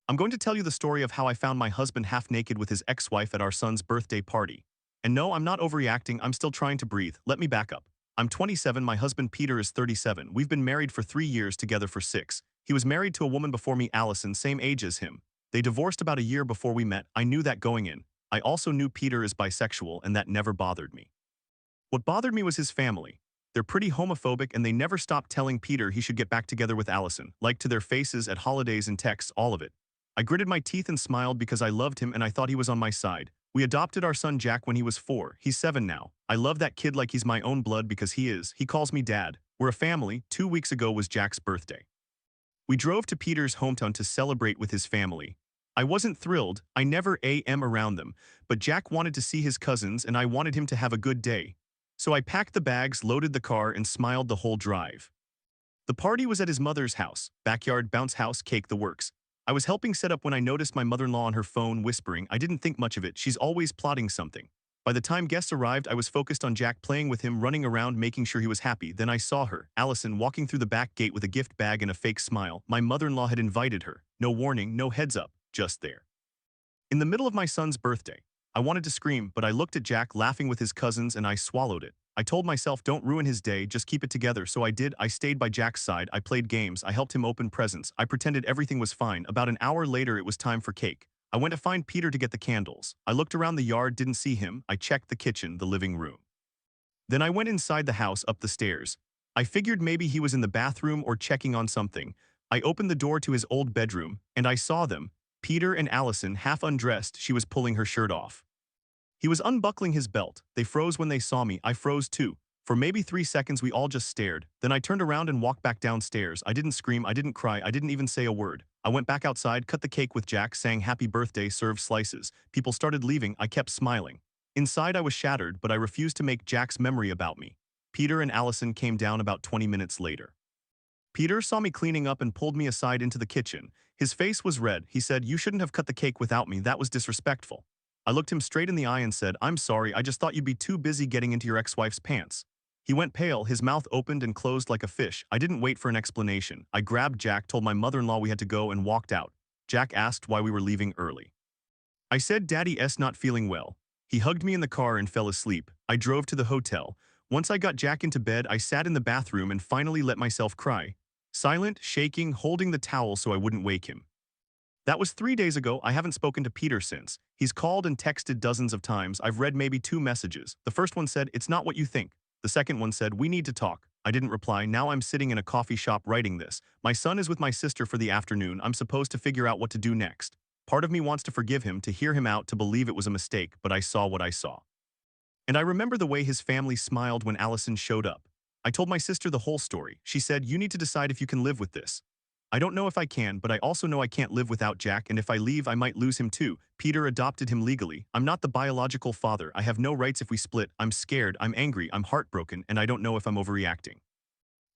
I'm going to tell you the story of how I found my husband half naked with his ex-wife at our son's birthday party. And no, I'm not overreacting, I'm still trying to breathe. Let me back up. I'm 27, my husband Peter is 37. We've been married for 3 years, together for 6. He was married to a woman before me, Allison, same age as him. They divorced about a year before we met. I knew that going in. I also knew Peter is bisexual, and that never bothered me. What bothered me was his family. They're pretty homophobic, and they never stopped telling Peter he should get back together with Allison, like to their faces at holidays and texts, all of it. I gritted my teeth and smiled because I loved him and I thought he was on my side. We adopted our son Jack when he was 4. He's 7 now. I love that kid like he's my own blood because he is. He calls me dad. We're a family. 2 weeks ago was Jack's birthday. We drove to Peter's hometown to celebrate with his family. I wasn't thrilled. I never am around them. But Jack wanted to see his cousins and I wanted him to have a good day. So I packed the bags, loaded the car, and smiled the whole drive. The party was at his mother's house. Backyard, bounce house, cake, the works. I was helping set up when I noticed my mother-in-law on her phone whispering. I didn't think much of it. She's always plotting something. By the time guests arrived, I was focused on Jack, playing with him, running around, making sure he was happy. Then I saw her, Allison, walking through the back gate with a gift bag and a fake smile. My mother-in-law had invited her. No warning, no heads up, just there. In the middle of my son's birthday. I wanted to scream, but I looked at Jack laughing with his cousins and I swallowed it. I told myself, don't ruin his day, just keep it together. So I did. I stayed by Jack's side. I played games. I helped him open presents. I pretended everything was fine. About an hour later, it was time for cake. I went to find Peter to get the candles. I looked around the yard, didn't see him. I checked the kitchen, the living room. Then I went inside the house, up the stairs. I figured maybe he was in the bathroom or checking on something. I opened the door to his old bedroom, and I saw them. Peter and Allison, half undressed. She was pulling her shirt off. He was unbuckling his belt. They froze when they saw me. I froze too. For maybe 3 seconds, we all just stared. Then I turned around and walked back downstairs. I didn't scream, I didn't cry, I didn't even say a word. I went back outside, cut the cake with Jack, sang happy birthday, served slices. People started leaving. I kept smiling. Inside, I was shattered, but I refused to make Jack's memory about me. Peter and Allison came down about 20 minutes later. Peter saw me cleaning up and pulled me aside into the kitchen. His face was red. He said, "You shouldn't have cut the cake without me. That was disrespectful." I looked him straight in the eye and said, "I'm sorry, I just thought you'd be too busy getting into your ex-wife's pants." He went pale, his mouth opened and closed like a fish. I didn't wait for an explanation. I grabbed Jack, told my mother-in-law we had to go, and walked out. Jack asked why we were leaving early. I said Daddy's not feeling well. He hugged me in the car and fell asleep. I drove to the hotel. Once I got Jack into bed, I sat in the bathroom and finally let myself cry. Silent, shaking, holding the towel so I wouldn't wake him. That was 3 days ago. I haven't spoken to Peter since. He's called and texted dozens of times. I've read maybe 2 messages. The first one said, "It's not what you think." The second one said, "We need to talk." I didn't reply. Now I'm sitting in a coffee shop writing this. My son is with my sister for the afternoon. I'm supposed to figure out what to do next. Part of me wants to forgive him, to hear him out, to believe it was a mistake, but I saw what I saw. And I remember the way his family smiled when Allison showed up. I told my sister the whole story. She said, "You need to decide if you can live with this." I don't know if I can, but I also know I can't live without Jack, and if I leave, I might lose him too. Peter adopted him legally. I'm not the biological father. I have no rights if we split. I'm scared, I'm angry, I'm heartbroken, and I don't know if I'm overreacting.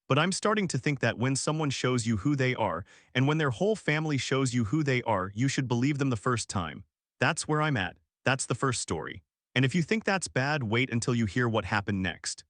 But I'm starting to think that when someone shows you who they are, and when their whole family shows you who they are, you should believe them the first time. That's where I'm at. That's the first story. And if you think that's bad, wait until you hear what happened next.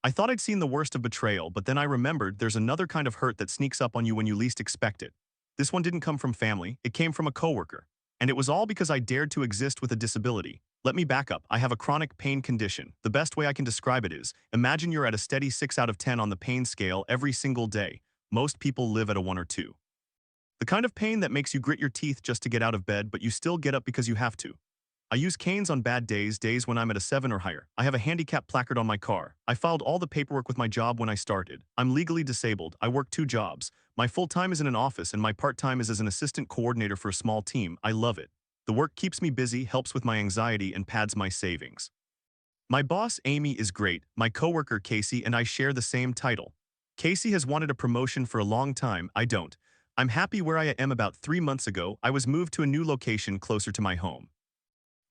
I thought I'd seen the worst of betrayal, but then I remembered there's another kind of hurt that sneaks up on you when you least expect it. This one didn't come from family, it came from a coworker. And it was all because I dared to exist with a disability. Let me back up. I have a chronic pain condition. The best way I can describe it is, imagine you're at a steady 6 out of 10 on the pain scale every single day. Most people live at a 1 or 2. The kind of pain that makes you grit your teeth just to get out of bed, but you still get up because you have to. I use canes on bad days, days when I'm at a 7 or higher. I have a handicap placard on my car. I filed all the paperwork with my job when I started. I'm legally disabled. I work 2 jobs. My full-time is in an office and my part-time is as an assistant coordinator for a small team. I love it. The work keeps me busy, helps with my anxiety, and pads my savings. My boss, Amy, is great. My coworker, Casey, and I share the same title. Casey has wanted a promotion for a long time. I don't. I'm happy where I am. About 3 months ago, I was moved to a new location closer to my home.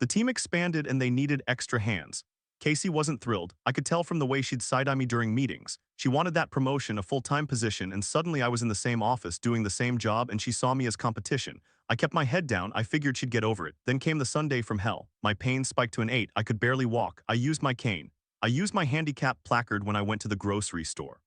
The team expanded and they needed extra hands. Casey wasn't thrilled. I could tell from the way she'd side-eye me during meetings. She wanted that promotion, a full-time position, and suddenly I was in the same office doing the same job and she saw me as competition. I kept my head down. I figured she'd get over it. Then came the Sunday from hell. My pain spiked to an 8. I could barely walk. I used my cane. I used my handicap placard when I went to the grocery store.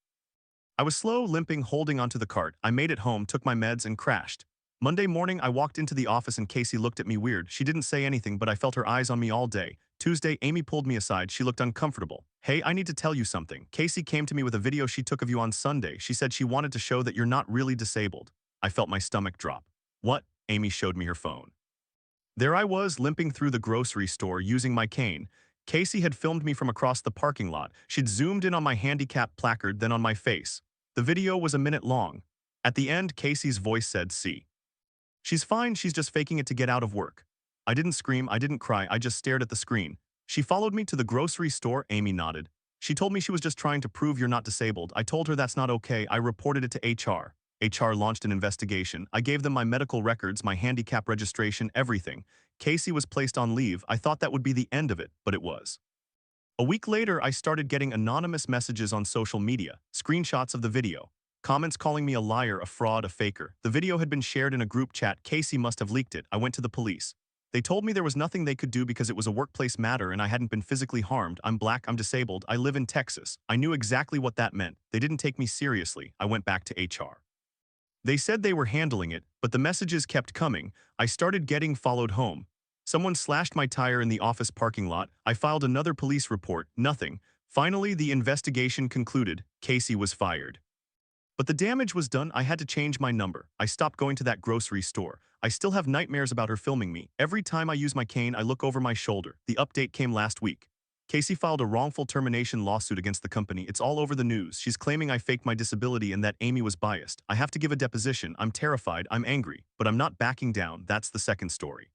I was slow, limping, holding onto the cart. I made it home, took my meds, and crashed. Monday morning, I walked into the office and Casey looked at me weird. She didn't say anything, but I felt her eyes on me all day. Tuesday, Amy pulled me aside. She looked uncomfortable. Hey, I need to tell you something. Casey came to me with a video she took of you on Sunday. She said she wanted to show that you're not really disabled. I felt my stomach drop. What? Amy showed me her phone. There I was, limping through the grocery store using my cane. Casey had filmed me from across the parking lot. She'd zoomed in on my handicap placard, then on my face. The video was a minute long. At the end, Casey's voice said, "See. She's fine, she's just faking it to get out of work." I didn't scream, I didn't cry, I just stared at the screen. She followed me to the grocery store. Amy nodded. She told me she was just trying to prove you're not disabled. I told her that's not okay. I reported it to HR. HR launched an investigation. I gave them my medical records, my handicap registration, everything. Casey was placed on leave. I thought that would be the end of it, but it was. A week later, I started getting anonymous messages on social media, screenshots of the video, comments calling me a liar, a fraud, a faker. The video had been shared in a group chat. Casey must have leaked it. I went to the police. They told me there was nothing they could do because it was a workplace matter and I hadn't been physically harmed. I'm black, I'm disabled, I live in Texas. I knew exactly what that meant. They didn't take me seriously. I went back to HR. They said they were handling it, but the messages kept coming. I started getting followed home. Someone slashed my tire in the office parking lot. I filed another police report. Nothing. Finally, the investigation concluded. Casey was fired. But the damage was done. I had to change my number. I stopped going to that grocery store. I still have nightmares about her filming me. Every time I use my cane, I look over my shoulder. The update came last week. Casey filed a wrongful termination lawsuit against the company. It's all over the news. She's claiming I faked my disability and that Amy was biased. I have to give a deposition. I'm terrified. I'm angry. But I'm not backing down. That's the second story.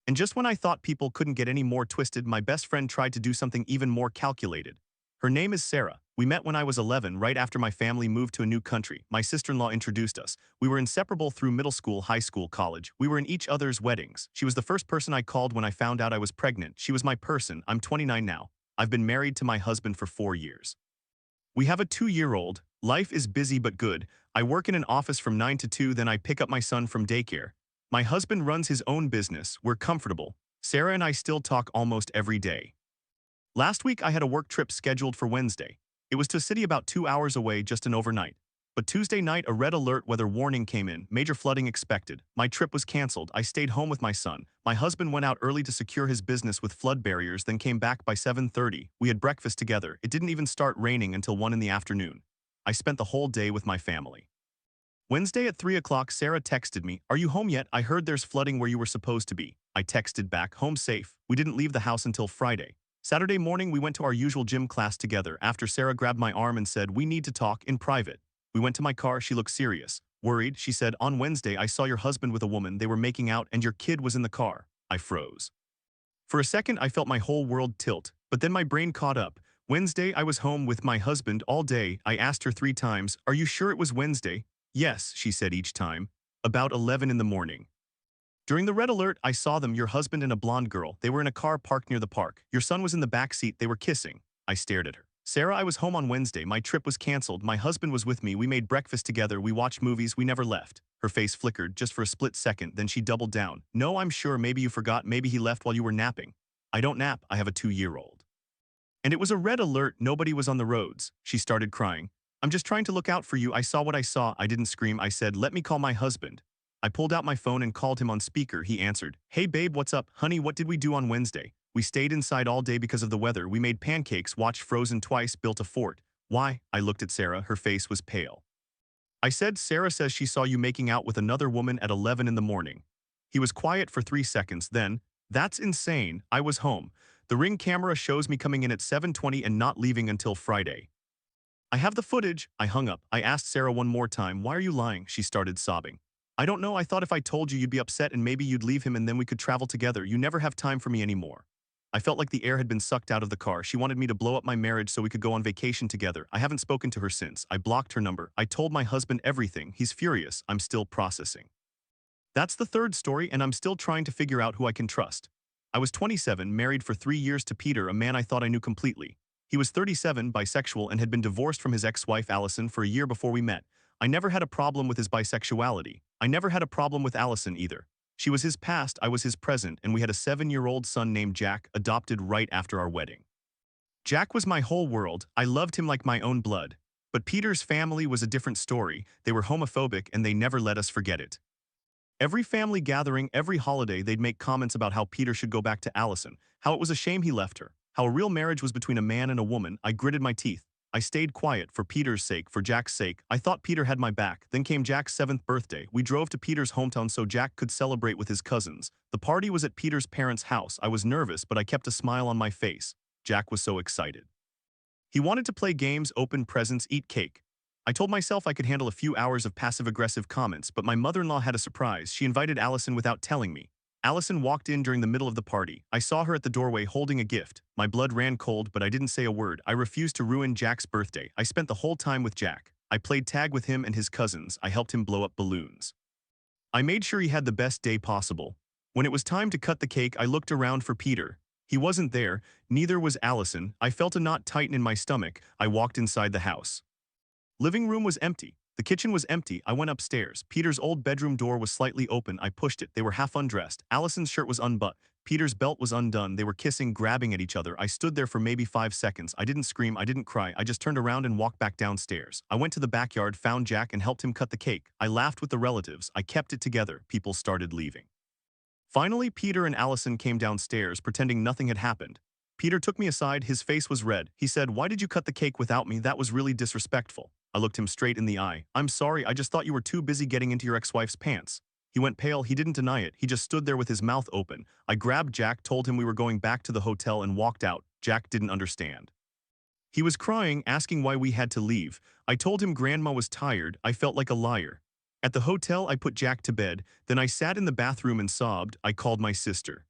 And just when I thought people couldn't get any more twisted, my best friend tried to do something even more calculated. Her name is Sarah. We met when I was 11, right after my family moved to a new country. My sister-in-law introduced us. We were inseparable through middle school, high school, college. We were in each other's weddings. She was the first person I called when I found out I was pregnant. She was my person. I'm 29 now. I've been married to my husband for 4 years. We have a 2-year-old. Life is busy but good. I work in an office from 9 to 2, then I pick up my son from daycare. My husband runs his own business. We're comfortable. Sarah and I still talk almost every day. Last week, I had a work trip scheduled for Wednesday. It was to a city about 2 hours away, just an overnight. But Tuesday night, a red alert weather warning came in, major flooding expected. My trip was canceled. I stayed home with my son. My husband went out early to secure his business with flood barriers, then came back by 7:30. We had breakfast together. It didn't even start raining until 1 in the afternoon. I spent the whole day with my family. Wednesday at 3 o'clock, Sarah texted me, "Are you home yet? I heard there's flooding where you were supposed to be." I texted back, "Home safe." We didn't leave the house until Friday. Saturday morning, we went to our usual gym class together. After, Sarah grabbed my arm and said, "We need to talk in private." We went to my car. She looked serious. Worried, she said, "On Wednesday, I saw your husband with a woman. They were making out and your kid was in the car." I froze. For a second, I felt my whole world tilt, but then my brain caught up. Wednesday, I was home with my husband all day. I asked her 3 times, "Are you sure it was Wednesday?" "Yes," she said each time. About 11 in the morning. During the red alert, I saw them, your husband and a blonde girl. They were in a car parked near the park. Your son was in the back seat. They were kissing. I stared at her. "Sarah, I was home on Wednesday. My trip was canceled. My husband was with me. We made breakfast together. We watched movies. We never left." Her face flickered just for a split second, then she doubled down. "No, I'm sure. Maybe you forgot. Maybe he left while you were napping." "I don't nap. I have a 2-year-old. And it was a red alert. Nobody was on the roads." She started crying. "I'm just trying to look out for you. I saw what I saw." I didn't scream. I said, "Let me call my husband." I pulled out my phone and called him on speaker. He answered. "Hey babe, what's up? Honey, what did we do on Wednesday?" "We stayed inside all day because of the weather. We made pancakes, watched Frozen twice, built a fort." "Why?" I looked at Sarah. Her face was pale. I said, "Sarah says she saw you making out with another woman at 11 in the morning." He was quiet for 3 seconds, then, "That's insane. I was home. The Ring camera shows me coming in at 7:20 and not leaving until Friday." "I have the footage." I hung up. I asked Sarah one more time, "Why are you lying?" She started sobbing. "I don't know. I thought if I told you, you'd be upset and maybe you'd leave him and then we could travel together. You never have time for me anymore." I felt like the air had been sucked out of the car. She wanted me to blow up my marriage so we could go on vacation together. I haven't spoken to her since. I blocked her number. I told my husband everything. He's furious. I'm still processing. That's the third story, and I'm still trying to figure out who I can trust. I was 27, married for 3 years to Peter, a man I thought I knew completely. He was 37, bisexual, and had been divorced from his ex-wife Allison for a year before we met. I never had a problem with his bisexuality. I never had a problem with Allison either. She was his past, I was his present, and we had a 7-year-old son named Jack, adopted right after our wedding. Jack was my whole world. I loved him like my own blood. But Peter's family was a different story. They were homophobic and they never let us forget it. Every family gathering, every holiday, they'd make comments about how Peter should go back to Allison, how it was a shame he left her, how a real marriage was between a man and a woman. I gritted my teeth. I stayed quiet for Peter's sake, for Jack's sake. I thought Peter had my back. Then came Jack's 7th birthday. We drove to Peter's hometown so Jack could celebrate with his cousins. The party was at Peter's parents' house. I was nervous, but I kept a smile on my face. Jack was so excited. He wanted to play games, open presents, eat cake. I told myself I could handle a few hours of passive-aggressive comments, but my mother-in-law had a surprise. She invited Allison without telling me. Allison walked in during the middle of the party. I saw her at the doorway holding a gift. My blood ran cold, but I didn't say a word. I refused to ruin Jack's birthday. I spent the whole time with Jack. I played tag with him and his cousins. I helped him blow up balloons. I made sure he had the best day possible. When it was time to cut the cake, I looked around for Peter. He wasn't there, neither was Allison. I felt a knot tighten in my stomach. I walked inside the house. Living room was empty. The kitchen was empty. I went upstairs. Peter's old bedroom door was slightly open. I pushed it. They were half undressed. Allison's shirt was unbuttoned. Peter's belt was undone. They were kissing, grabbing at each other. I stood there for maybe 5 seconds. I didn't scream. I didn't cry. I just turned around and walked back downstairs. I went to the backyard, found Jack, and helped him cut the cake. I laughed with the relatives. I kept it together. People started leaving. Finally, Peter and Allison came downstairs, pretending nothing had happened. Peter took me aside. His face was red. He said, "Why did you cut the cake without me? That was really disrespectful." I looked him straight in the eye. "I'm sorry, I just thought you were too busy getting into your ex-wife's pants." He went pale. He didn't deny it. He just stood there with his mouth open. I grabbed Jack, told him we were going back to the hotel, and walked out. Jack didn't understand. He was crying, asking why we had to leave. I told him Grandma was tired. I felt like a liar. At the hotel, I put Jack to bed. Then I sat in the bathroom and sobbed. I called my sister.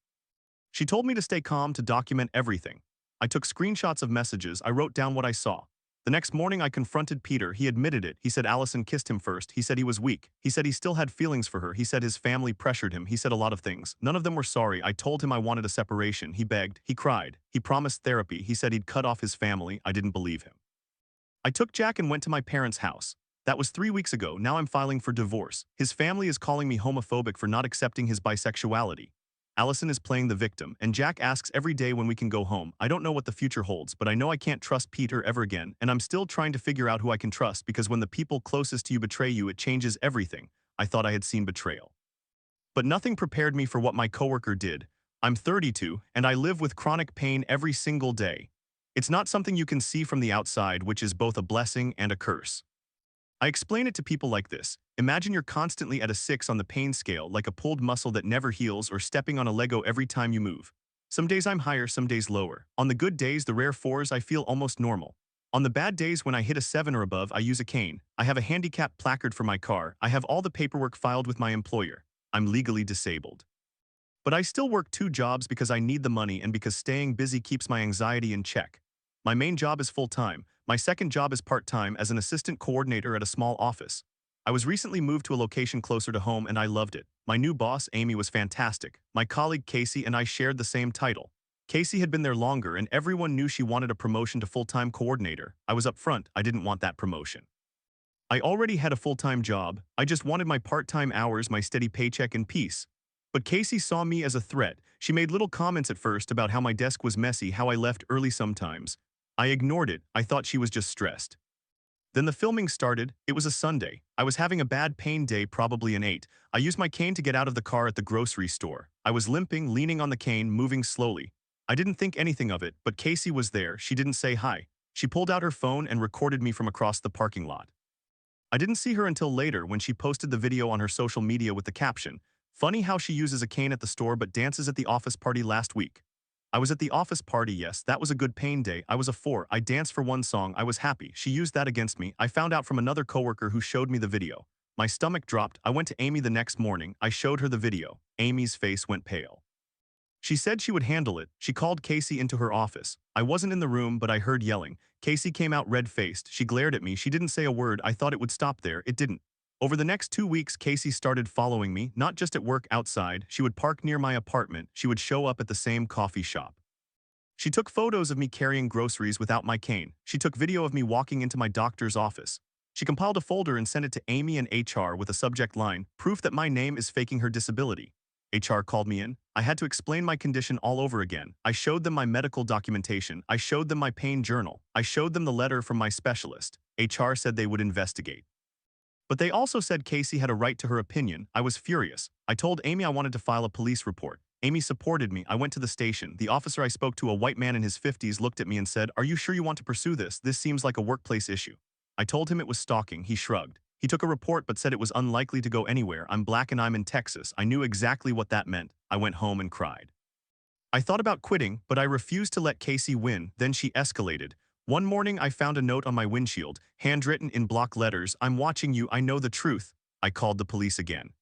She told me to stay calm, to document everything. I took screenshots of messages. I wrote down what I saw. The next morning, I confronted Peter. He admitted it. He said Allison kissed him first. He said he was weak. He said he still had feelings for her. He said his family pressured him. He said a lot of things. None of them were sorry. I told him I wanted a separation. He begged. He cried. He promised therapy. He said he'd cut off his family. I didn't believe him. I took Jack and went to my parents' house. That was 3 weeks ago. Now I'm filing for divorce. His family is calling me homophobic for not accepting his bisexuality. Allison is playing the victim, and Jack asks every day when we can go home. I don't know what the future holds, but I know I can't trust Peter ever again, and I'm still trying to figure out who I can trust, because when the people closest to you betray you, it changes everything. I thought I had seen betrayal. But nothing prepared me for what my coworker did. I'm 32, and I live with chronic pain every single day. It's not something you can see from the outside, which is both a blessing and a curse. I explain it to people like this. Imagine you're constantly at a 6 on the pain scale, like a pulled muscle that never heals, or stepping on a Lego every time you move. Some days I'm higher, some days lower. On the good days, the rare 4s, I feel almost normal. On the bad days, when I hit a 7 or above, I use a cane. I have a handicap placard for my car. I have all the paperwork filed with my employer. I'm legally disabled. But I still work 2 jobs because I need the money and because staying busy keeps my anxiety in check. My main job is full-time. My second job is part-time as an assistant coordinator at a small office. I was recently moved to a location closer to home and I loved it. My new boss, Amy, was fantastic. My colleague, Casey, and I shared the same title. Casey had been there longer and everyone knew she wanted a promotion to full-time coordinator. I was upfront. I didn't want that promotion. I already had a full-time job. I just wanted my part-time hours, my steady paycheck, and peace. But Casey saw me as a threat. She made little comments at first about how my desk was messy, how I left early sometimes. I ignored it. I thought she was just stressed. Then the filming started. It was a Sunday. I was having a bad pain day, probably an 8. I used my cane to get out of the car at the grocery store. I was limping, leaning on the cane, moving slowly. I didn't think anything of it, but Casey was there. She didn't say hi. She pulled out her phone and recorded me from across the parking lot. I didn't see her until later when she posted the video on her social media with the caption, "Funny how she uses a cane at the store but dances at the office party last week." I was at the office party, yes, that was a good pain day. I was a 4. I danced for one song. I was happy. She used that against me. I found out from another coworker who showed me the video. My stomach dropped. I went to Amy the next morning. I showed her the video. Amy's face went pale. She said she would handle it. She called Casey into her office. I wasn't in the room, but I heard yelling. Casey came out red-faced. She glared at me. She didn't say a word. I thought it would stop there. It didn't. Over the next 2 weeks, Casey started following me, not just at work, outside. She would park near my apartment. She would show up at the same coffee shop. She took photos of me carrying groceries without my cane. She took video of me walking into my doctor's office. She compiled a folder and sent it to Amy and HR with a subject line, "Proof that my name is faking her disability." HR called me in. I had to explain my condition all over again. I showed them my medical documentation. I showed them my pain journal. I showed them the letter from my specialist. HR said they would investigate. But they also said Casey had a right to her opinion. I was furious. I told Amy I wanted to file a police report. Amy supported me. I went to the station. The officer I spoke to, a white man in his 50s, looked at me and said, "Are you sure you want to pursue this? This seems like a workplace issue." I told him it was stalking. He shrugged. He took a report but said it was unlikely to go anywhere. I'm black and I'm in Texas. I knew exactly what that meant. I went home and cried. I thought about quitting, but I refused to let Casey win. Then she escalated. One morning I found a note on my windshield, handwritten in block letters, "I'm watching you, I know the truth." I called the police again.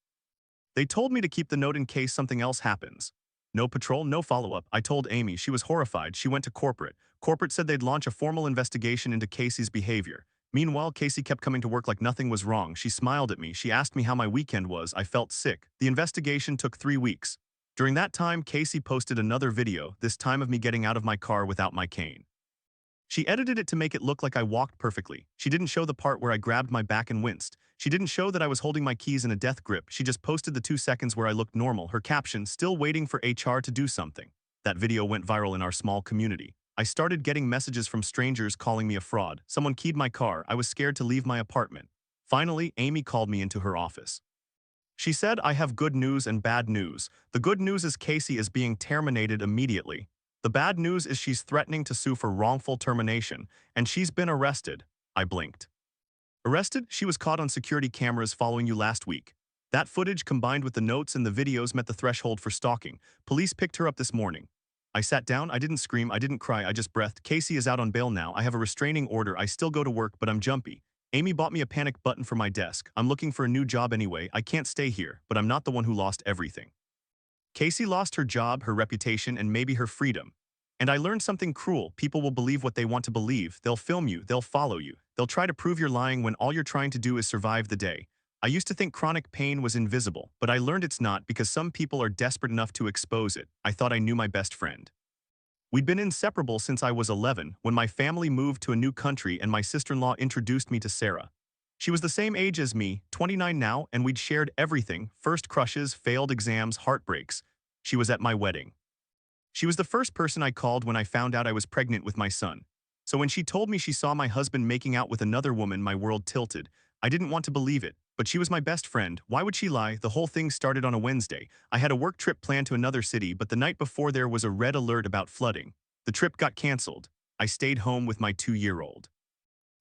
They told me to keep the note in case something else happens. No patrol, no follow-up. I told Amy. She was horrified. She went to corporate. Corporate said they'd launch a formal investigation into Casey's behavior. Meanwhile, Casey kept coming to work like nothing was wrong. She smiled at me. She asked me how my weekend was. I felt sick. The investigation took 3 weeks. During that time, Casey posted another video, this time of me getting out of my car without my cane. She edited it to make it look like I walked perfectly. She didn't show the part where I grabbed my back and winced. She didn't show that I was holding my keys in a death grip. She just posted the 2 seconds where I looked normal. Her caption, "Still waiting for HR to do something." That video went viral in our small community. I started getting messages from strangers calling me a fraud. Someone keyed my car. I was scared to leave my apartment. Finally, Amy called me into her office. She said, "I have good news and bad news. The good news is Casey is being terminated immediately. The bad news is she's threatening to sue for wrongful termination, and she's been arrested." I blinked. Arrested? She was caught on security cameras following you last week. That footage combined with the notes and the videos met the threshold for stalking. Police picked her up this morning. I sat down. I didn't scream. I didn't cry. I just breathed. Casey is out on bail now. I have a restraining order. I still go to work, but I'm jumpy. Amy bought me a panic button for my desk. I'm looking for a new job anyway. I can't stay here, but I'm not the one who lost everything. Casey lost her job, her reputation, and maybe her freedom. And I learned something cruel. People will believe what they want to believe. They'll film you. They'll follow you. They'll try to prove you're lying when all you're trying to do is survive the day. I used to think chronic pain was invisible, but I learned it's not because some people are desperate enough to expose it. I thought I knew my best friend. We'd been inseparable since I was 11, when my family moved to a new country and my sister-in-law introduced me to Sarah. She was the same age as me, 29 now, and we'd shared everything: first crushes, failed exams, heartbreaks. She was at my wedding. She was the first person I called when I found out I was pregnant with my son. So when she told me she saw my husband making out with another woman, my world tilted. I didn't want to believe it, but she was my best friend. Why would she lie? The whole thing started on a Wednesday. I had a work trip planned to another city, but the night before there was a red alert about flooding. The trip got canceled. I stayed home with my 2-year-old.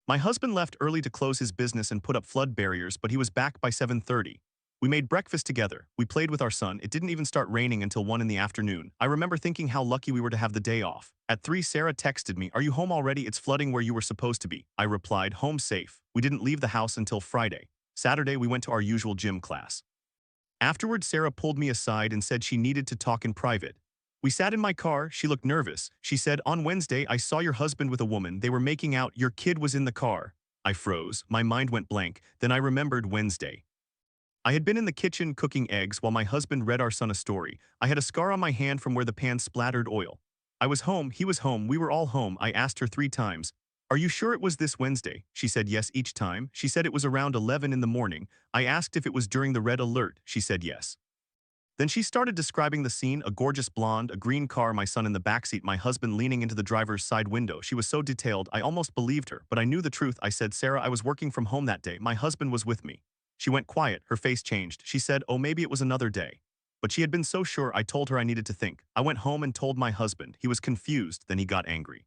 My husband left early to close his business and put up flood barriers, but he was back by 7:30. We made breakfast together. We played with our son. It didn't even start raining until 1 in the afternoon. I remember thinking how lucky we were to have the day off. At 3, Sarah texted me, "Are you home already? It's flooding where you were supposed to be." I replied, "Home safe." We didn't leave the house until Friday. Saturday, we went to our usual gym class. Afterward, Sarah pulled me aside and said she needed to talk in private. We sat in my car. She looked nervous. She said, "On Wednesday, I saw your husband with a woman. They were making out. Your kid was in the car." I froze. My mind went blank. Then I remembered Wednesday. I had been in the kitchen cooking eggs while my husband read our son a story. I had a scar on my hand from where the pan splattered oil. I was home, he was home, we were all home. I asked her 3 times, "Are you sure it was this Wednesday?" She said yes each time. She said it was around 11 in the morning. I asked if it was during the red alert. She said yes. Then she started describing the scene: a gorgeous blonde, a green car, my son in the backseat, my husband leaning into the driver's side window. She was so detailed, I almost believed her, but I knew the truth. I said, "Sarah, I was working from home that day. My husband was with me." She went quiet. Her face changed. She said, "Oh, maybe it was another day." But she had been so sure. I told her I needed to think. I went home and told my husband. He was confused. Then he got angry.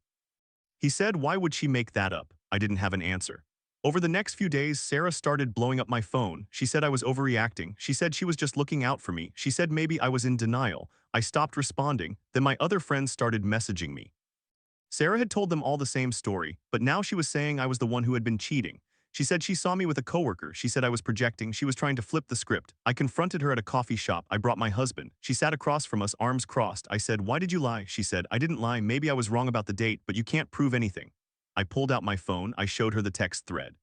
He said, "Why would she make that up?" I didn't have an answer. Over the next few days, Sarah started blowing up my phone. She said I was overreacting. She said she was just looking out for me. She said maybe I was in denial. I stopped responding. Then my other friends started messaging me. Sarah had told them all the same story, but now she was saying I was the one who had been cheating. She said she saw me with a coworker. She said I was projecting. She was trying to flip the script. I confronted her at a coffee shop. I brought my husband. She sat across from us, arms crossed. I said, "Why did you lie?" She said, "I didn't lie. Maybe I was wrong about the date, but you can't prove anything." I pulled out my phone. I showed her the text thread.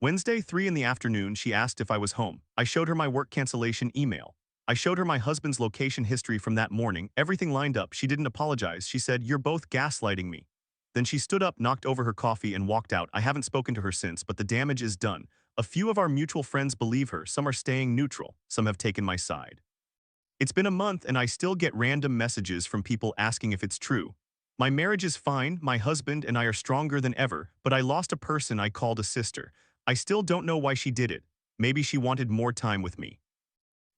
Wednesday, 3 in the afternoon, she asked if I was home. I showed her my work cancellation email. I showed her my husband's location history from that morning. Everything lined up. She didn't apologize. She said, "You're both gaslighting me." Then she stood up, knocked over her coffee, and walked out. I haven't spoken to her since, but the damage is done. A few of our mutual friends believe her. Some are staying neutral. Some have taken my side. It's been a month, and I still get random messages from people asking if it's true. My marriage is fine. My husband and I are stronger than ever, but I lost a person I called a sister. I still don't know why she did it. Maybe she wanted more time with me.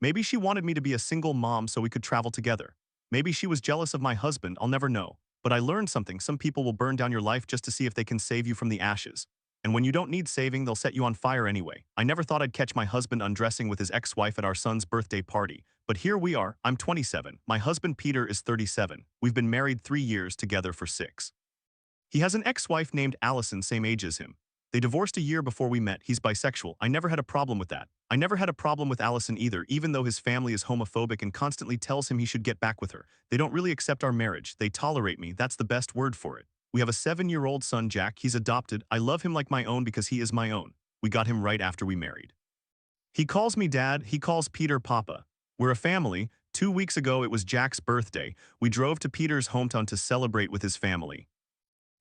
Maybe she wanted me to be a single mom so we could travel together. Maybe she was jealous of my husband, I'll never know. But I learned something: some people will burn down your life just to see if they can save you from the ashes. And when you don't need saving, they'll set you on fire anyway. I never thought I'd catch my husband undressing with his ex-wife at our son's birthday party. But here we are. I'm 27. My husband Peter is 37. We've been married 3 years, together for 6. He has an ex-wife named Allison, same age as him. They divorced a year before we met. He's bisexual. I never had a problem with that. I never had a problem with Allison either, even though his family is homophobic and constantly tells him he should get back with her. They don't really accept our marriage. They tolerate me. That's the best word for it. We have a 7-year-old son, Jack. He's adopted. I love him like my own because he is my own. We got him right after we married. He calls me dad. He calls Peter papa. We're a family. 2 weeks ago, it was Jack's birthday. We drove to Peter's hometown to celebrate with his family.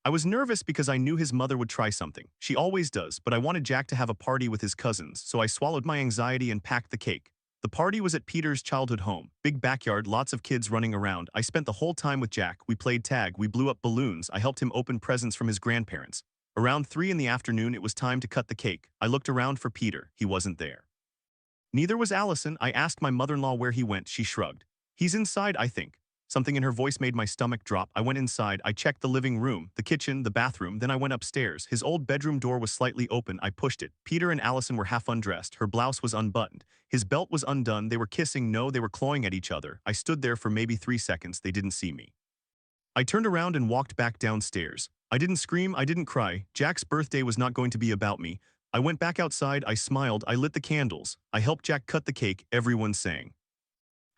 I was nervous because I knew his mother would try something. She always does, but I wanted Jack to have a party with his cousins, so I swallowed my anxiety and packed the cake. The party was at Peter's childhood home. Big backyard, lots of kids running around. I spent the whole time with Jack. We played tag, we blew up balloons. I helped him open presents from his grandparents. Around 3 in the afternoon, it was time to cut the cake. I looked around for Peter. He wasn't there. Neither was Allison. I asked my mother-in-law where he went. She shrugged. He's inside, I think. Something in her voice made my stomach drop. I went inside. I checked the living room, the kitchen, the bathroom. Then I went upstairs. His old bedroom door was slightly open. I pushed it. Peter and Allison were half undressed. Her blouse was unbuttoned. His belt was undone. They were kissing. No, they were clawing at each other. I stood there for maybe 3 seconds. They didn't see me. I turned around and walked back downstairs. I didn't scream. I didn't cry. Jack's birthday was not going to be about me. I went back outside. I smiled. I lit the candles. I helped Jack cut the cake. Everyone sang.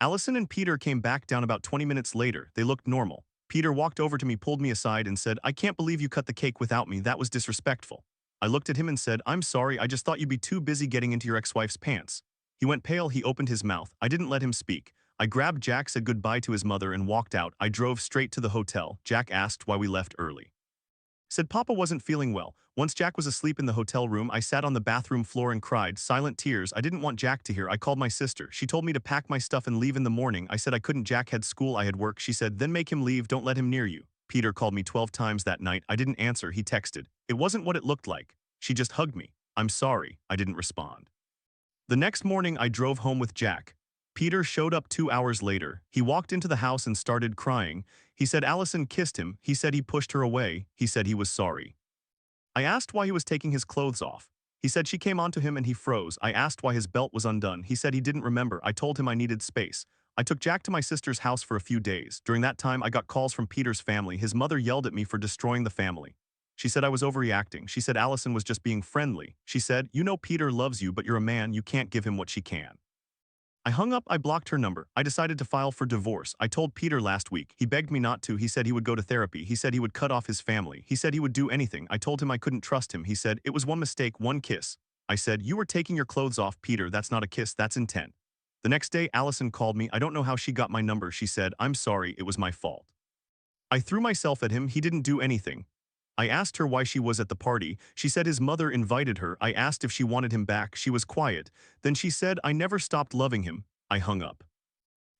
Allison and Peter came back down about 20 minutes later. They looked normal. Peter walked over to me, pulled me aside, and said, "I can't believe you cut the cake without me. That was disrespectful." I looked at him and said, "I'm sorry. I just thought you'd be too busy getting into your ex-wife's pants." He went pale. He opened his mouth. I didn't let him speak. I grabbed Jack, said goodbye to his mother, and walked out. I drove straight to the hotel. Jack asked why we left early. Said Papa wasn't feeling well. Once Jack was asleep in the hotel room, I sat on the bathroom floor and cried, silent tears. I didn't want Jack to hear. I called my sister. She told me to pack my stuff and leave in the morning. I said I couldn't. Jack had school, I had work. She said, "Then make him leave. Don't let him near you." Peter called me 12 times that night. I didn't answer. He texted. It wasn't what it looked like. She just hugged me. "I'm sorry." I didn't respond. The next morning, I drove home with Jack. Peter showed up 2 hours later. He walked into the house and started crying. He said Allison kissed him. He said he pushed her away. He said he was sorry. I asked why he was taking his clothes off. He said she came onto him and he froze. I asked why his belt was undone. He said he didn't remember. I told him I needed space. I took Jack to my sister's house for a few days. During that time, I got calls from Peter's family. His mother yelled at me for destroying the family. She said I was overreacting. She said Allison was just being friendly. She said, "You know Peter loves you, but you're a man. You can't give him what she can." I hung up. I blocked her number. I decided to file for divorce. I told Peter last week. He begged me not to. He said he would go to therapy. He said he would cut off his family. He said he would do anything. I told him I couldn't trust him. He said, "It was one mistake, one kiss." I said, "You were taking your clothes off, Peter. That's not a kiss, that's intent." The next day, Allison called me. I don't know how she got my number. She said, "I'm sorry, it was my fault." I threw myself at him. He didn't do anything. I asked her why she was at the party. She said his mother invited her. I asked if she wanted him back. She was quiet. Then she said, "I never stopped loving him." I hung up.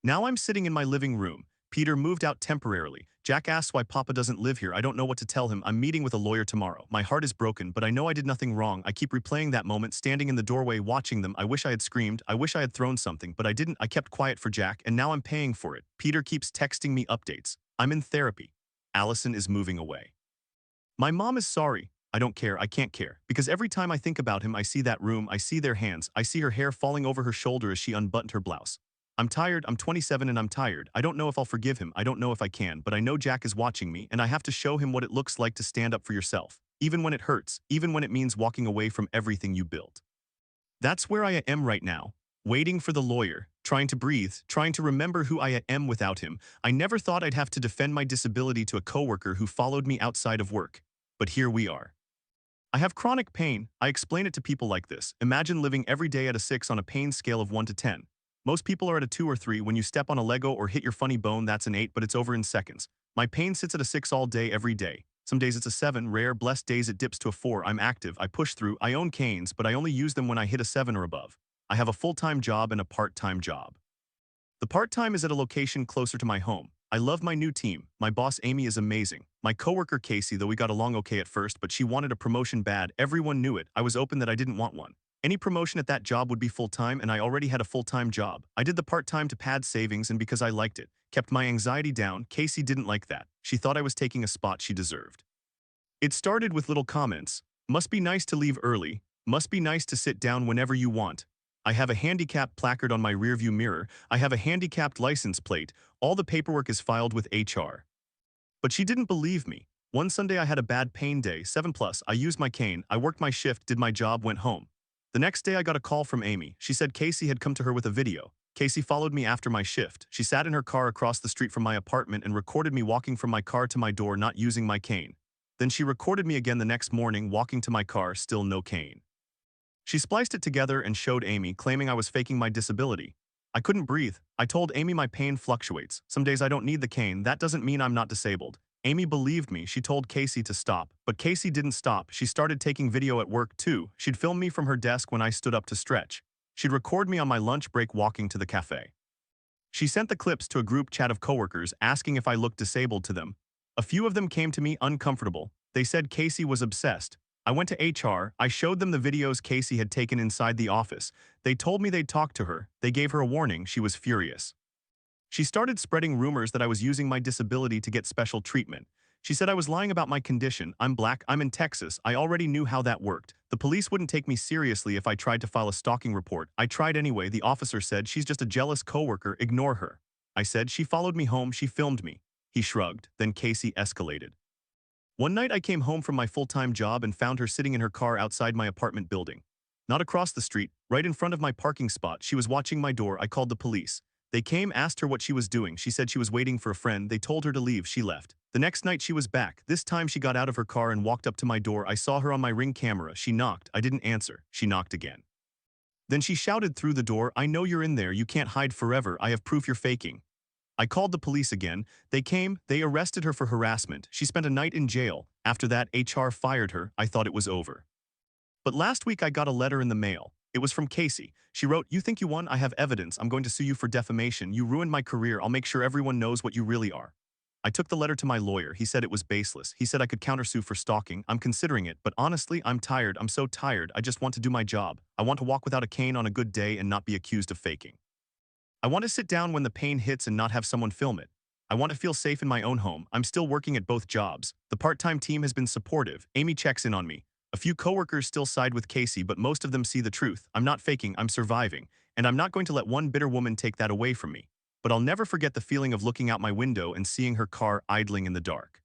Now I'm sitting in my living room. Peter moved out temporarily. Jack asks why Papa doesn't live here. I don't know what to tell him. I'm meeting with a lawyer tomorrow. My heart is broken, but I know I did nothing wrong. I keep replaying that moment, standing in the doorway watching them. I wish I had screamed. I wish I had thrown something, but I didn't. I kept quiet for Jack, and now I'm paying for it. Peter keeps texting me updates. I'm in therapy. Allison is moving away. My mom is sorry. I don't care. I can't care. Because every time I think about him, I see that room. I see their hands. I see her hair falling over her shoulder as she unbuttoned her blouse. I'm tired. I'm 27 and I'm tired. I don't know if I'll forgive him. I don't know if I can, but I know Jack is watching me and I have to show him what it looks like to stand up for yourself. Even when it hurts. Even when it means walking away from everything you built. That's where I am right now. Waiting for the lawyer. Trying to breathe. Trying to remember who I am without him. I never thought I'd have to defend my disability to a coworker who followed me outside of work. But here we are. I have chronic pain. I explain it to people like this. Imagine living every day at a 6 on a pain scale of 1 to 10. Most people are at a 2 or 3. When you step on a Lego or hit your funny bone, that's an 8, but it's over in seconds. My pain sits at a 6 all day, every day. Some days it's a 7, rare, blessed days it dips to a 4. I'm active, I push through, I own canes, but I only use them when I hit a 7 or above. I have a full-time job and a part-time job. The part-time is at a location closer to my home. I love my new team. My boss Amy is amazing. My coworker Casey, though we got along okay at first, but she wanted a promotion bad. Everyone knew it. I was open that I didn't want one. Any promotion at that job would be full-time and I already had a full-time job. I did the part-time to pad savings and because I liked it, kept my anxiety down. Casey didn't like that. She thought I was taking a spot she deserved. It started with little comments. Must be nice to leave early. Must be nice to sit down whenever you want. I have a handicap placard on my rearview mirror. I have a handicapped license plate. All the paperwork is filed with HR. But she didn't believe me. One Sunday I had a bad pain day, 7 plus. I used my cane. I worked my shift, did my job, went home. The next day I got a call from Amy. She said Casey had come to her with a video. Casey followed me after my shift. She sat in her car across the street from my apartment and recorded me walking from my car to my door not using my cane. Then she recorded me again the next morning walking to my car, still no cane. She spliced it together and showed Amy, claiming I was faking my disability. I couldn't breathe. I told Amy my pain fluctuates. Some days I don't need the cane. That doesn't mean I'm not disabled. Amy believed me. She told Casey to stop. But Casey didn't stop. She started taking video at work too. She'd film me from her desk when I stood up to stretch. She'd record me on my lunch break walking to the cafe. She sent the clips to a group chat of coworkers asking if I looked disabled to them. A few of them came to me uncomfortable. They said Casey was obsessed. I went to HR. I showed them the videos Casey had taken inside the office. They told me they'd talk to her. They gave her a warning. She was furious. She started spreading rumors that I was using my disability to get special treatment. She said I was lying about my condition. I'm black. I'm in Texas. I already knew how that worked. The police wouldn't take me seriously if I tried to file a stalking report. I tried anyway. The officer said she's just a jealous coworker. Ignore her. I said she followed me home. She filmed me. He shrugged. Then Casey escalated. One night I came home from my full-time job and found her sitting in her car outside my apartment building. Not across the street, right in front of my parking spot. She was watching my door. I called the police. They came, asked her what she was doing. She said she was waiting for a friend. They told her to leave. She left. The next night she was back. This time she got out of her car and walked up to my door. I saw her on my Ring camera. She knocked. I didn't answer. She knocked again. Then she shouted through the door, "I know you're in there. You can't hide forever. I have proof you're faking." I called the police again. They came. They arrested her for harassment. She spent a night in jail. After that, HR fired her. I thought it was over. But last week I got a letter in the mail. It was from Casey. She wrote, "You think you won? I have evidence. I'm going to sue you for defamation. You ruined my career. I'll make sure everyone knows what you really are." I took the letter to my lawyer. He said it was baseless. He said I could countersue for stalking. I'm considering it, but honestly, I'm tired. I'm so tired. I just want to do my job. I want to walk without a cane on a good day and not be accused of faking. I want to sit down when the pain hits and not have someone film it. I want to feel safe in my own home. I'm still working at both jobs. The part-time team has been supportive. Amy checks in on me. A few coworkers still side with Casey, but most of them see the truth. I'm not faking, I'm surviving. And I'm not going to let one bitter woman take that away from me. But I'll never forget the feeling of looking out my window and seeing her car idling in the dark.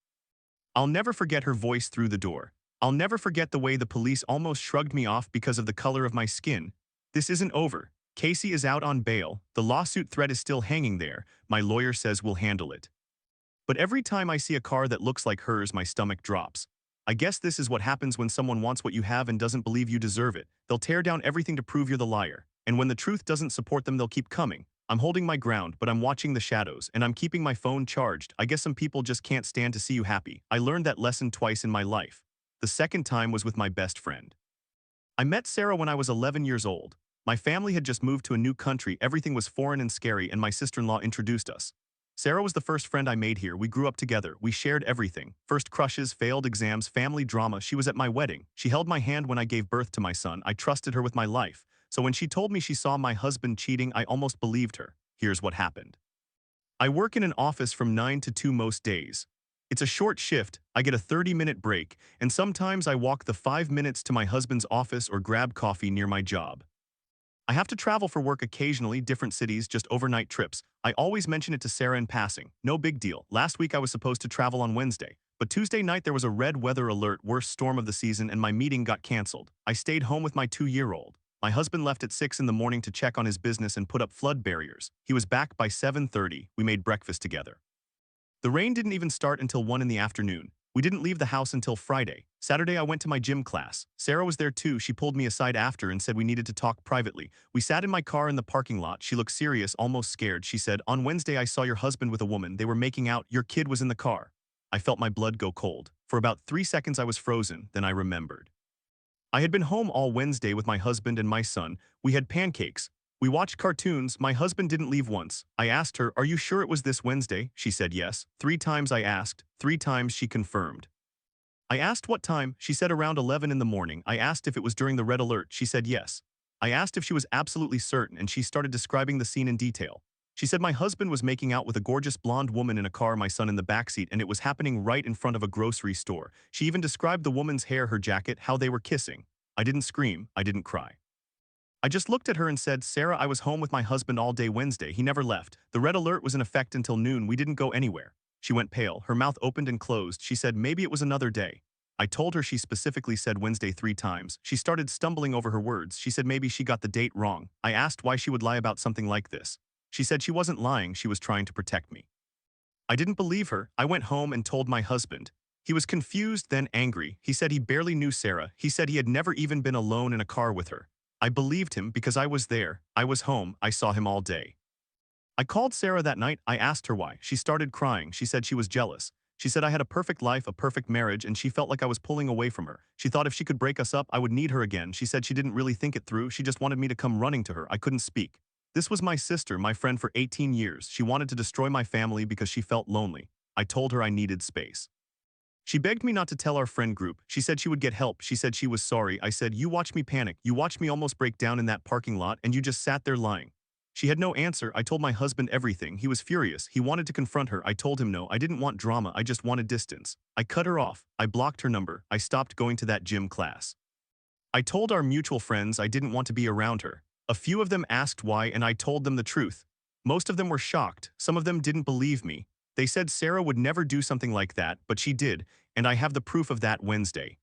I'll never forget her voice through the door. I'll never forget the way the police almost shrugged me off because of the color of my skin. This isn't over. Casey is out on bail. The lawsuit threat is still hanging there. My lawyer says we'll handle it. But every time I see a car that looks like hers, my stomach drops. I guess this is what happens when someone wants what you have and doesn't believe you deserve it. They'll tear down everything to prove you're the liar. And when the truth doesn't support them, they'll keep coming. I'm holding my ground, but I'm watching the shadows, and I'm keeping my phone charged. I guess some people just can't stand to see you happy. I learned that lesson twice in my life. The second time was with my best friend. I met Sarah when I was 11 years old. My family had just moved to a new country. Everything was foreign and scary, and my sister-in-law introduced us. Sarah was the first friend I made here. We grew up together. We shared everything. First crushes, failed exams, family drama. She was at my wedding. She held my hand when I gave birth to my son. I trusted her with my life. So when she told me she saw my husband cheating, I almost believed her. Here's what happened. I work in an office from 9 to 2 most days. It's a short shift. I get a 30-minute break, and sometimes I walk the 5 minutes to my husband's office or grab coffee near my job. I have to travel for work occasionally, different cities, just overnight trips. I always mention it to Sarah in passing. No big deal. Last week I was supposed to travel on Wednesday, but Tuesday night there was a red weather alert, worst storm of the season, and my meeting got canceled. I stayed home with my 2-year-old. My husband left at 6 in the morning to check on his business and put up flood barriers. He was back by 7:30. We made breakfast together. The rain didn't even start until 1 in the afternoon. We didn't leave the house until Friday. Saturday I went to my gym class. Sarah was there too. She pulled me aside after and said we needed to talk privately. We sat in my car in the parking lot. She looked serious, almost scared. She said, "On Wednesday I saw your husband with a woman. They were making out. Your kid was in the car." I felt my blood go cold. For about 3 seconds I was frozen, then I remembered. I had been home all Wednesday with my husband and my son. We had pancakes. We watched cartoons. My husband didn't leave once. I asked her, "Are you sure it was this Wednesday?" She said yes. 3 times I asked. 3 times she confirmed. I asked what time. She said around 11 in the morning. I asked if it was during the red alert. She said yes. I asked if she was absolutely certain and she started describing the scene in detail. She said my husband was making out with a gorgeous blonde woman in a car, my son in the backseat, and it was happening right in front of a grocery store. She even described the woman's hair, her jacket, how they were kissing. I didn't scream, I didn't cry. I just looked at her and said, Sarah, I was home with my husband all day Wednesday. He never left. The red alert was in effect until noon. We didn't go anywhere. She went pale. Her mouth opened and closed. She said maybe it was another day. I told her she specifically said Wednesday 3 times. She started stumbling over her words. She said maybe she got the date wrong. I asked why she would lie about something like this. She said she wasn't lying. She was trying to protect me. I didn't believe her. I went home and told my husband. He was confused, then angry. He said he barely knew Sarah. He said he had never even been alone in a car with her. I believed him because I was there. I was home. I saw him all day. I called Sarah that night. I asked her why. She started crying. She said she was jealous. She said I had a perfect life, a perfect marriage, and she felt like I was pulling away from her. She thought if she could break us up, I would need her again. She said she didn't really think it through. She just wanted me to come running to her. I couldn't speak. This was my sister, my friend for 18 years. She wanted to destroy my family because she felt lonely. I told her I needed space. She begged me not to tell our friend group. She said she would get help. She said she was sorry. I said, you watched me panic. You watched me almost break down in that parking lot, and you just sat there lying. She had no answer. I told my husband everything. He was furious. He wanted to confront her. I told him no. I didn't want drama. I just wanted distance. I cut her off. I blocked her number. I stopped going to that gym class. I told our mutual friends I didn't want to be around her. A few of them asked why, and I told them the truth. Most of them were shocked. Some of them didn't believe me. They said Sarah would never do something like that, but she did, and I have the proof of that Wednesday.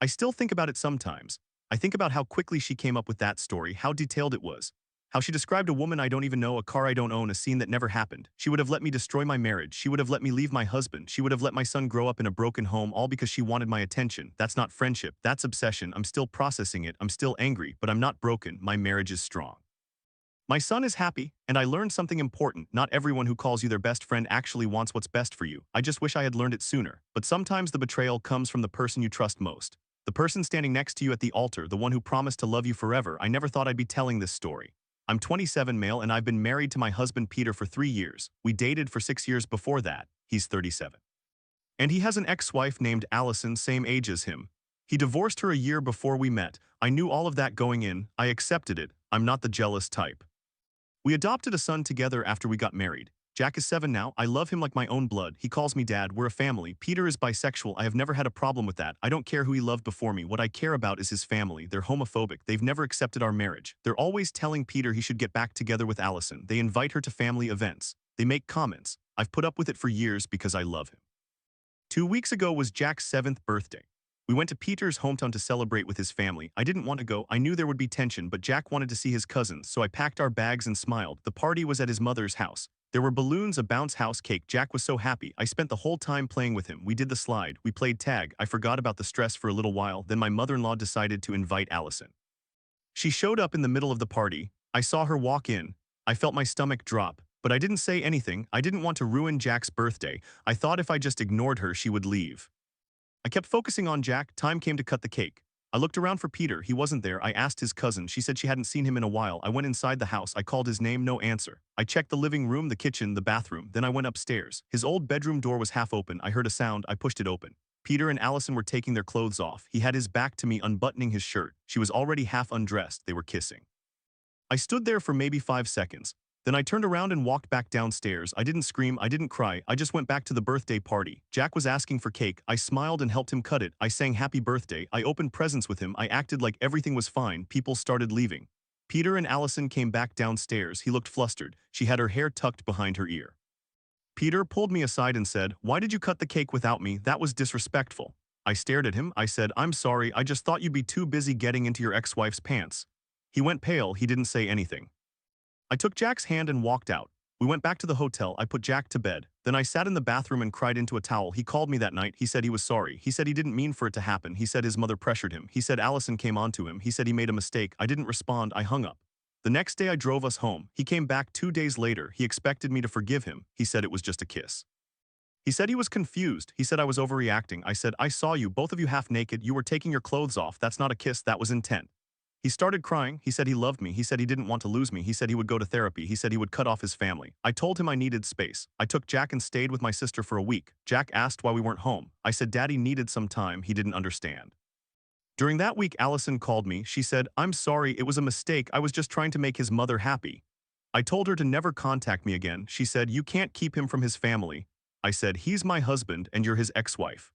I still think about it sometimes. I think about how quickly she came up with that story, how detailed it was. How she described a woman I don't even know, a car I don't own, a scene that never happened. She would have let me destroy my marriage. She would have let me leave my husband. She would have let my son grow up in a broken home, all because she wanted my attention. That's not friendship. That's obsession. I'm still processing it. I'm still angry, but I'm not broken. My marriage is strong. My son is happy, and I learned something important. Not everyone who calls you their best friend actually wants what's best for you. I just wish I had learned it sooner. But sometimes the betrayal comes from the person you trust most. The person standing next to you at the altar, the one who promised to love you forever. I never thought I'd be telling this story. I'm 27 male and I've been married to my husband Peter for 3 years. We dated for 6 years before that. He's 37. And he has an ex-wife named Allison, same age as him. He divorced her a year before we met. I knew all of that going in. I accepted it. I'm not the jealous type. We adopted a son together after we got married. Jack is 7 now. I love him like my own blood. He calls me dad. We're a family. Peter is bisexual. I have never had a problem with that. I don't care who he loved before me. What I care about is his family. They're homophobic. They've never accepted our marriage. They're always telling Peter he should get back together with Allison. They invite her to family events. They make comments. I've put up with it for years because I love him. 2 weeks ago was Jack's 7th birthday. We went to Peter's hometown to celebrate with his family. I didn't want to go. I knew there would be tension, but Jack wanted to see his cousins, so I packed our bags and smiled. The party was at his mother's house. There were balloons, a bounce house cake. Jack was so happy. I spent the whole time playing with him. We did the slide. We played tag. I forgot about the stress for a little while. Then my mother-in-law decided to invite Allison. She showed up in the middle of the party. I saw her walk in. I felt my stomach drop, but I didn't say anything. I didn't want to ruin Jack's birthday. I thought if I just ignored her, she would leave. I kept focusing on Jack. Time came to cut the cake. I looked around for Peter. He wasn't there. I asked his cousin. She said she hadn't seen him in a while. I went inside the house. I called his name. No answer. I checked the living room, the kitchen, the bathroom. Then I went upstairs. His old bedroom door was half open. I heard a sound. I pushed it open. Peter and Allison were taking their clothes off. He had his back to me, unbuttoning his shirt. She was already half undressed. They were kissing. I stood there for maybe 5 seconds. Then I turned around and walked back downstairs. I didn't scream, I didn't cry, I just went back to the birthday party. Jack was asking for cake. I smiled and helped him cut it. I sang happy birthday. I opened presents with him. I acted like everything was fine. People started leaving. Peter and Allison came back downstairs. He looked flustered. She had her hair tucked behind her ear. Peter pulled me aside and said, "Why did you cut the cake without me? That was disrespectful." I stared at him. I said, "I'm sorry. I just thought you'd be too busy getting into your ex-wife's pants." He went pale. He didn't say anything. I took Jack's hand and walked out. We went back to the hotel. I put Jack to bed. Then I sat in the bathroom and cried into a towel. He called me that night. He said he was sorry. He said he didn't mean for it to happen. He said his mother pressured him. He said Allison came onto him. He said he made a mistake. I didn't respond. I hung up. The next day I drove us home. He came back 2 days later. He expected me to forgive him. He said it was just a kiss. He said he was confused. He said I was overreacting. I said, "I saw you, both of you half naked. You were taking your clothes off. That's not a kiss. That was intent." He started crying. He said he loved me. He said he didn't want to lose me. He said he would go to therapy. He said he would cut off his family. I told him I needed space. I took Jack and stayed with my sister for a week. Jack asked why we weren't home. I said Daddy needed some time. He didn't understand. During that week, Allison called me. She said, "I'm sorry, it was a mistake. I was just trying to make his mother happy." I told her to never contact me again. She said, "You can't keep him from his family." I said, "He's my husband and you're his ex-wife."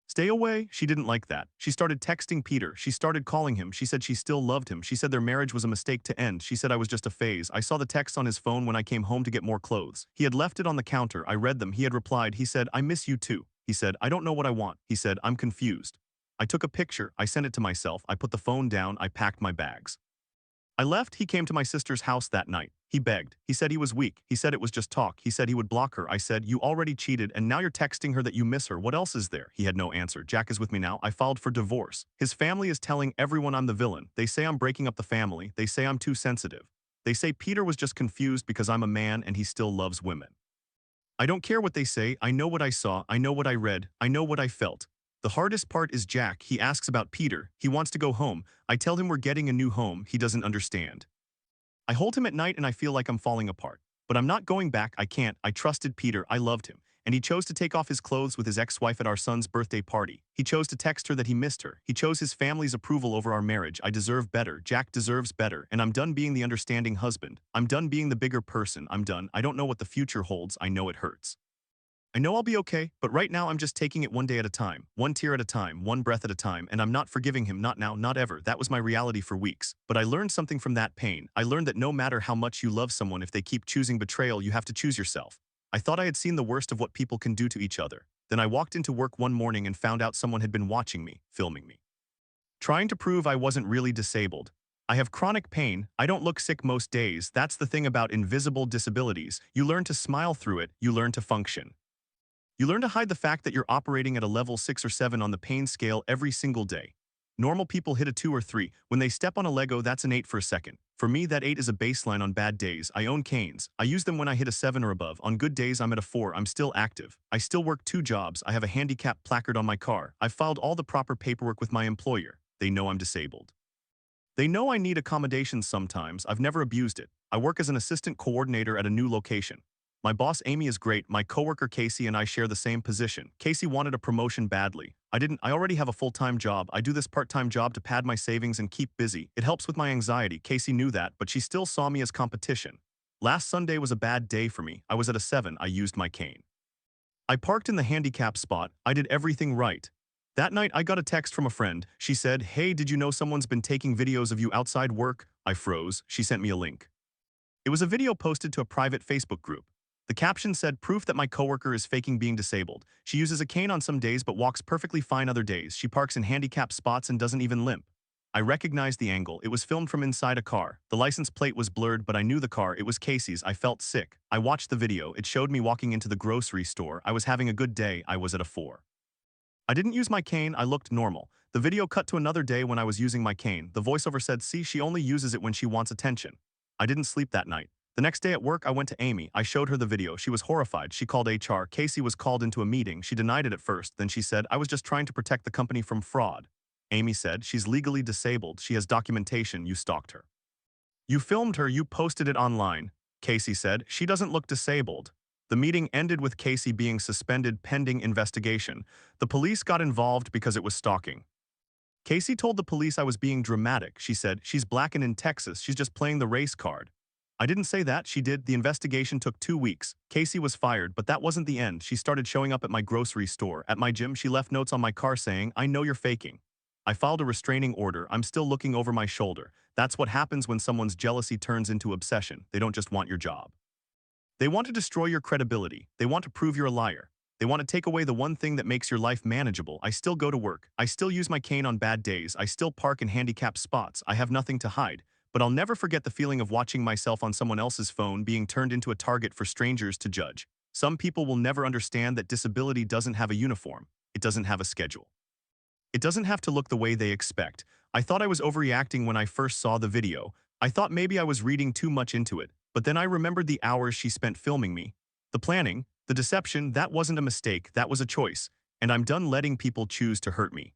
"Stay away." She didn't like that. She started texting Peter. She started calling him. She said she still loved him. She said their marriage was a mistake to end. She said I was just a phase. I saw the text on his phone when I came home to get more clothes. He had left it on the counter. I read them. He had replied. He said, "I miss you too." He said, "I don't know what I want." He said, "I'm confused." I took a picture. I sent it to myself. I put the phone down. I packed my bags. I left. He came to my sister's house that night. He begged. He said he was weak. He said it was just talk. He said he would block her. I said, "You already cheated and now you're texting her that you miss her. What else is there?" He had no answer. "Jack is with me now. I filed for divorce. His family is telling everyone I'm the villain. They say I'm breaking up the family. They say I'm too sensitive. They say Peter was just confused because I'm a man and he still loves women. I don't care what they say. I know what I saw. I know what I read. I know what I felt. The hardest part is Jack. He asks about Peter. He wants to go home. I tell him we're getting a new home. He doesn't understand. I hold him at night and I feel like I'm falling apart. But I'm not going back. I can't. I trusted Peter. I loved him. And he chose to take off his clothes with his ex-wife at our son's birthday party. He chose to text her that he missed her. He chose his family's approval over our marriage. I deserve better. Jack deserves better. And I'm done being the understanding husband. I'm done being the bigger person. I'm done. I don't know what the future holds. I know it hurts. I know I'll be okay, but right now I'm just taking it one day at a time, one tear at a time, one breath at a time, and I'm not forgiving him, not now, not ever. That was my reality for weeks. But I learned something from that pain. I learned that no matter how much you love someone, if they keep choosing betrayal, you have to choose yourself. I thought I had seen the worst of what people can do to each other. Then I walked into work one morning and found out someone had been watching me, filming me, trying to prove I wasn't really disabled. I have chronic pain. I don't look sick most days. That's the thing about invisible disabilities. You learn to smile through it. You learn to function. You learn to hide the fact that you're operating at a level 6 or 7 on the pain scale every single day. Normal people hit a 2 or 3. When they step on a Lego, that's an 8 for a second. For me, that 8 is a baseline on bad days. I own canes. I use them when I hit a 7 or above. On good days, I'm at a 4. I'm still active. I still work 2 jobs. I have a handicap placard on my car. I've filed all the proper paperwork with my employer. They know I'm disabled. They know I need accommodations sometimes. I've never abused it. I work as an assistant coordinator at a new location. My boss Amy is great. My coworker Casey and I share the same position. Casey wanted a promotion badly. I already have a full-time job. I do this part-time job to pad my savings and keep busy. It helps with my anxiety. Casey knew that, but she still saw me as competition. Last Sunday was a bad day for me. I was at a 7. I used my cane. I parked in the handicap spot. I did everything right. That night, I got a text from a friend. She said, "Hey, did you know someone's been taking videos of you outside work?" I froze. She sent me a link. It was a video posted to a private Facebook group. The caption said, "Proof that my coworker is faking being disabled. She uses a cane on some days but walks perfectly fine other days. She parks in handicapped spots and doesn't even limp." I recognized the angle. It was filmed from inside a car. The license plate was blurred, but I knew the car. It was Casey's. I felt sick. I watched the video. It showed me walking into the grocery store. I was having a good day. I was at a 4. I didn't use my cane. I looked normal. The video cut to another day when I was using my cane. The voiceover said, "See, she only uses it when she wants attention." I didn't sleep that night. The next day at work, I went to Amy. I showed her the video. She was horrified. She called HR. Casey was called into a meeting. She denied it at first. Then she said, "I was just trying to protect the company from fraud." Amy said, "She's legally disabled. She has documentation. You stalked her. You filmed her. You posted it online." Casey said, "She doesn't look disabled." The meeting ended with Casey being suspended pending investigation. The police got involved because it was stalking. Casey told the police I was being dramatic. She said, "She's black and in Texas. She's just playing the race card." I didn't say that. She did. The investigation took 2 weeks. Casey was fired, but that wasn't the end. She started showing up at my grocery store. At my gym, she left notes on my car saying, "I know you're faking." I filed a restraining order. I'm still looking over my shoulder. That's what happens when someone's jealousy turns into obsession. They don't just want your job. They want to destroy your credibility. They want to prove you're a liar. They want to take away the one thing that makes your life manageable. I still go to work. I still use my cane on bad days. I still park in handicapped spots. I have nothing to hide. But I'll never forget the feeling of watching myself on someone else's phone being turned into a target for strangers to judge. Some people will never understand that disability doesn't have a uniform. It doesn't have a schedule. It doesn't have to look the way they expect. I thought I was overreacting when I first saw the video. I thought maybe I was reading too much into it. But then I remembered the hours she spent filming me. The planning, the deception, that wasn't a mistake, that was a choice. And I'm done letting people choose to hurt me.